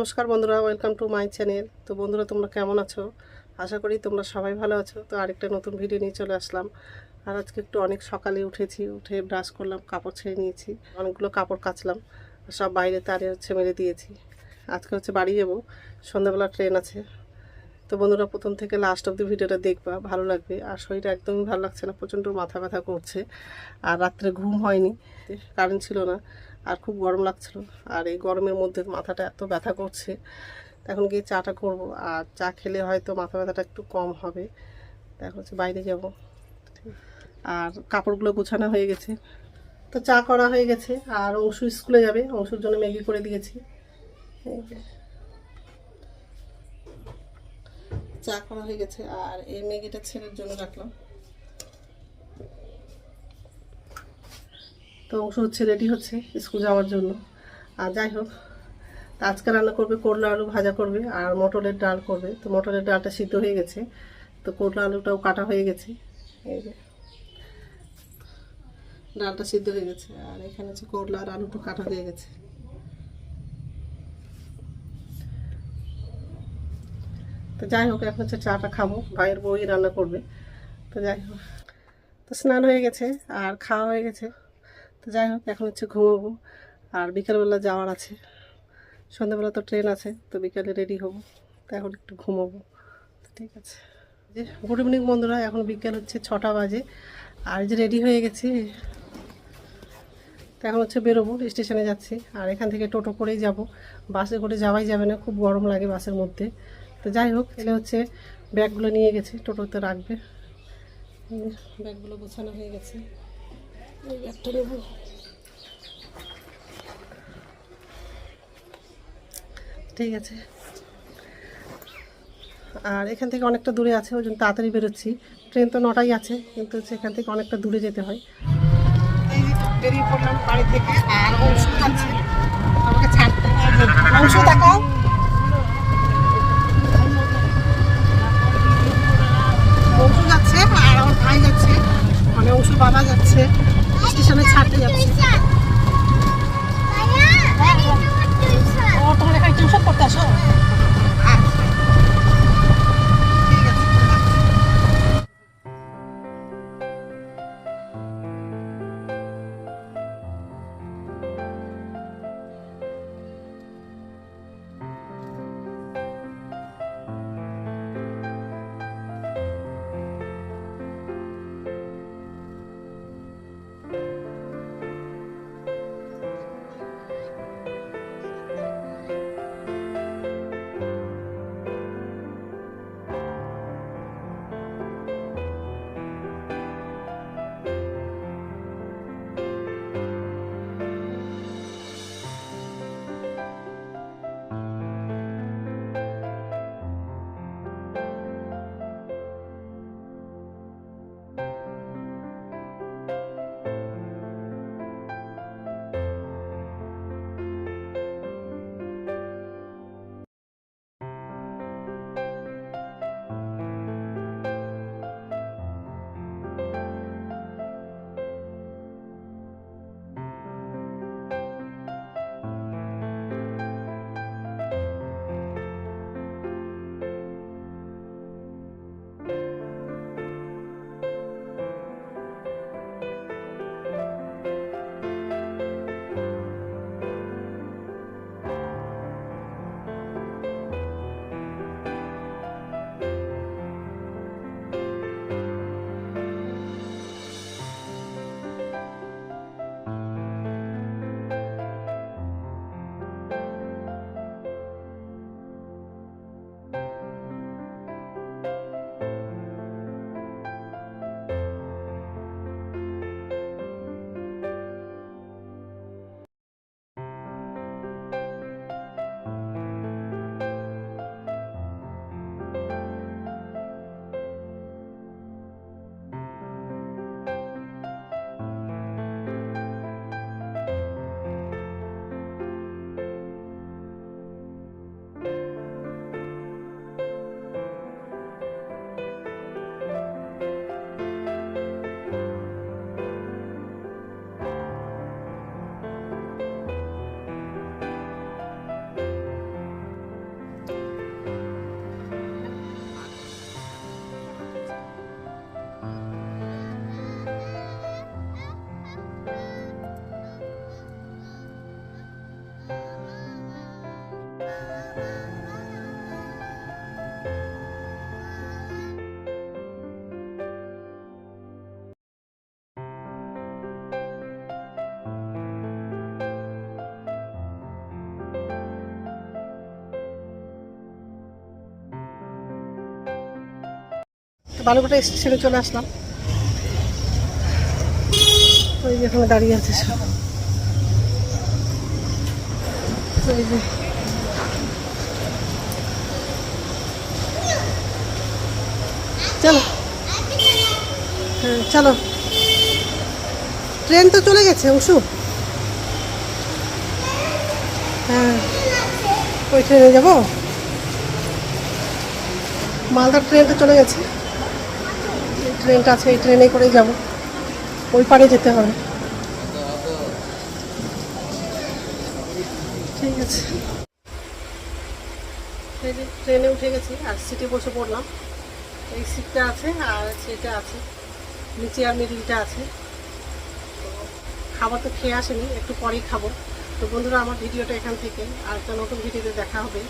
নমস্কার বন্ধুরা, welcome to my channel. তো বন্ধুরা, তোমরা কেমন আছো? আশা করি তোমরা সবাই ভালো আছো। তো আরেকটা নতুন ভিডিও নিয়ে চলে আসলাম। আর আজকে একটু অনেক সকালে উঠে ব্রাশ করলাম, কাপড় ছেড়ে নিয়েছি, অনেকগুলো কাপড় কাচলাম, সব বাইরে তারে মেরে দিয়েছি। আজকে বাড়ি যাবো, সন্ধ্যাবেলা ট্রেন আছে। তো বন্ধুরা, প্রথম থেকে লাস্ট অব্দি ভিডিওটা দেখবা, ভালো লাগবে। আর শরীরটা একদমই ভালো লাগছে না, প্রচণ্ড মাথা ব্যথা করছে। আর রাত্রে ঘুম হয়নি, কারেন্ট ছিল না, আর খুব গরম লাগছিল। আর এই গরমের মধ্যে মাথাটা এত ব্যথা করছে। এখন গিয়ে চাটা করব, আর চা খেলে হয়তো মাথা ব্যথাটা একটু কম হবে। এখন বাইরে যাব। আর কাপড়গুলো গোছানো হয়ে গেছে, তো চা করা হয়ে গেছে। আর অংশু স্কুলে যাবে, অংশুর জন্য ম্যাগি করে দিয়েছি। চা করা হয়ে গেছে, আর এই ম্যাগিটা ছেলের জন্য রাখলাম। তো অংশ রেডি হচ্ছে স্কুল যাওয়ার জন্য। আর যাই হোক, আজকে রান্না করবে করলা আলু ভাজা করবে, আর মটরের ডাল করবে। তো মটরের ডালটা সিদ্ধ হয়ে গেছে, তো করলা আলুটাও কাটা হয়ে গেছে। এই যে ডালটা সিদ্ধ হয়ে গেছে, আর এখানে করলা আর আলুটা কাটা হয়ে গেছে। তো যাই হোক, এখন চাটা খাবো, ভাইয়ের বউই রান্না করবে। তো যাই হোক, তো স্নান হয়ে গেছে আর খাওয়া হয়ে গেছে। তো যাই হোক, এখন ঘুমাবো। আর বিকালবেলা যাওয়ার আছে, সন্ধ্যাবেলা তো ট্রেন আছে, তো বিকালে রেডি হবো। তো এখন একটু ঘুমাবো। ঠিক আছে। যে গুড ইভিনিং বন্ধুরা, এখন বিকেল 6টা বাজে। আর রেডি হয়ে গেছি। তো এখন বেরোবো, স্টেশনে যাচ্ছি। আর এখান থেকে টোটো করেই যাব, বাসে করে যাওয়াই যাবে না, খুব গরম লাগে বাসের মধ্যে। তো যাই হোক, এলে ব্যাগগুলো নিয়ে গেছে, টোটোতে রাখবে। ব্যাগগুলো গোছানো হয়ে গেছে, এই ব্যাগটা নেব। ঠিক আছে। আর এখান থেকে অনেকটা দূরে আছে, ওই জন্য তাড়াতাড়ি বেরোচ্ছি। ট্রেন তো 9টায় আছে, কিন্তু এখান থেকে অনেকটা দূরে যেতে হয়। বেরিয়ে পড়লাম বাড়ি থেকে, আর অংশু যাচ্ছে আমাকে ছাড়তে। অংশু দেখাও, অংশু যাচ্ছে আর আমার ভাই যাচ্ছে, মানে অংশুর বাবা যাচ্ছে, স্টেশনে ছাড়তে যাচ্ছে। ও, তোমার এখানে টিউশন করতে আসো? বালুঘাটা স্টেশনে চলে আসলাম। ওই যে এখানে দাঁড়িয়ে আছে সব। ওই যে চলো, হ্যাঁ চলো, ট্রেন তো চলে গেছে উসু। হ্যাঁ ওই ট্রেনে যাবো, মালদার ট্রেনটা চলে গেছে, এই ট্রেনটা আছে, এই ট্রেনে করেই যাবো, ওই পারে যেতে হবে। ঠিক আছে, এই যে ট্রেনে উঠে গেছি আর সিটে বসে পড়লাম। এই সিটটা আছে আর সেটা আছে, নিচে আর মিডিলটা আছে। তো খাবার তো খেয়ে আসেনি, একটু পরেই খাবো। তো বন্ধুরা, আমার ভিডিওটা এখান থেকে আর একটা নতুন ভিডিওতে দেখা হবে।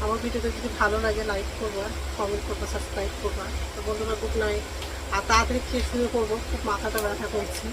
আমার ভিডিওতে যদি ভালো লাগে লাইক করবা, কমেন্ট করবা, সাবস্ক্রাইব করবা। তো বন্ধুরা, গুড নাইট। আর তাড়াতাড়ি খেয়ে শুয়ে পড়বো, খুব মাথাটা ব্যথা করছে।